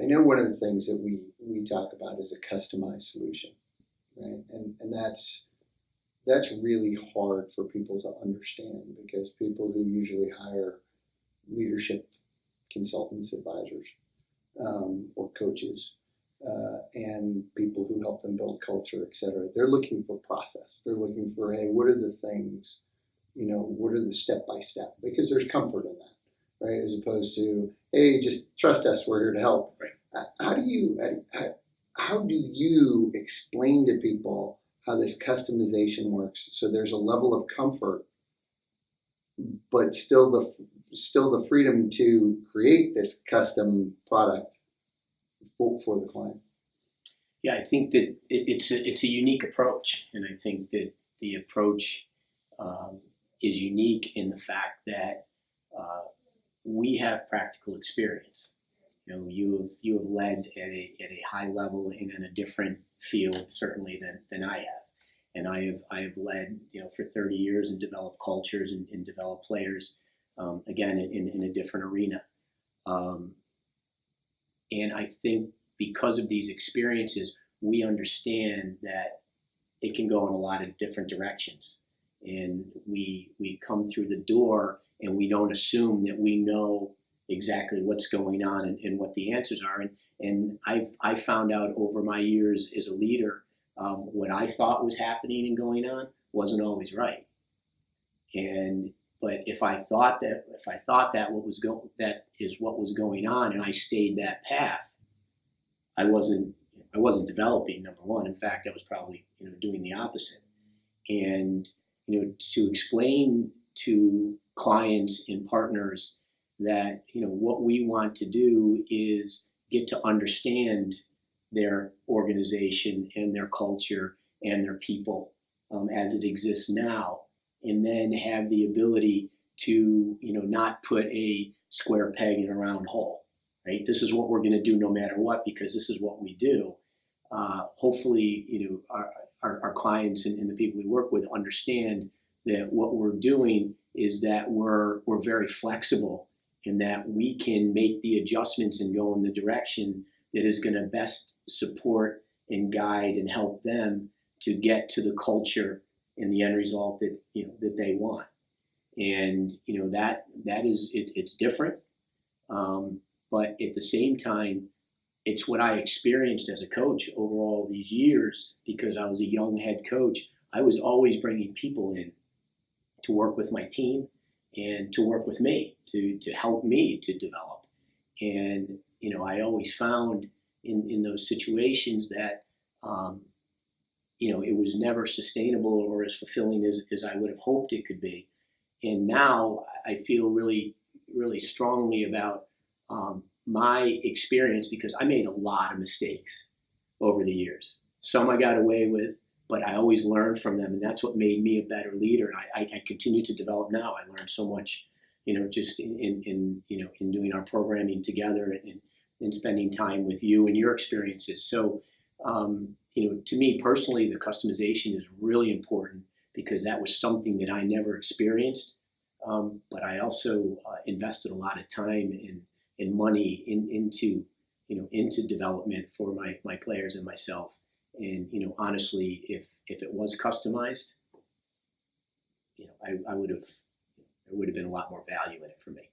I know one of the things that we talk about is a customized solution, right? And that's really hard for people to understand because people who usually hire leadership consultants, advisors, or coaches, and people who help them build culture, et cetera, they're looking for process. They're looking for, hey, what are the things, what are the step by step? Because there's comfort in that, right? As opposed to, hey, just trust us, we're here to help. Right. How do you explain to people how this customization works so there's a level of comfort, but still the freedom to create this custom product for the client? Yeah, I think that it's a unique approach, and I think that the approach is unique in the fact that uh, we have practical experience. You have led at a high level and in a different field certainly than I have, and I have led for 30 years and developed cultures and developed players, again in a different arena. Um, and I think because of these experiences, we understand that it can go in a lot of different directions. And we come through the door and we don't assume that we know exactly what's going on and what the answers are. And I found out over my years as a leader, what I thought was happening and going on wasn't always right. And but if I thought that that is what was going on, and I stayed that path, I wasn't developing, number one. In fact, I was probably doing the opposite. And to explain to clients and partners that what we want to do is get to understand their organization and their culture and their people, as it exists now, and then have the ability to not put a square peg in a round hole. Right? This is what we're going to do no matter what because this is what we do. Hopefully, our clients and the people we work with understand that what we're doing is that we're very flexible and that we can make the adjustments and go in the direction that is going to best support and guide and help them to get to the culture and the end result that they want. And that is it's different, but at the same time, it's what I experienced as a coach over all these years because I was a young head coach. I was always bringing people in to work with my team and to work with me to help me to develop. And I always found in those situations that it was never sustainable or as fulfilling as I would have hoped it could be. And now I feel really, really strongly about my experience because I made a lot of mistakes over the years. Some I got away with, but I always learned from them, and that's what made me a better leader. And I continue to develop now. I learned so much, just in doing our programming together and spending time with you and your experiences. So, to me personally, the customization is really important because that was something that I never experienced. But I also invested a lot of time and money into development for my players and myself. And honestly, if it was customized, I would have there would have been a lot more value in it for me.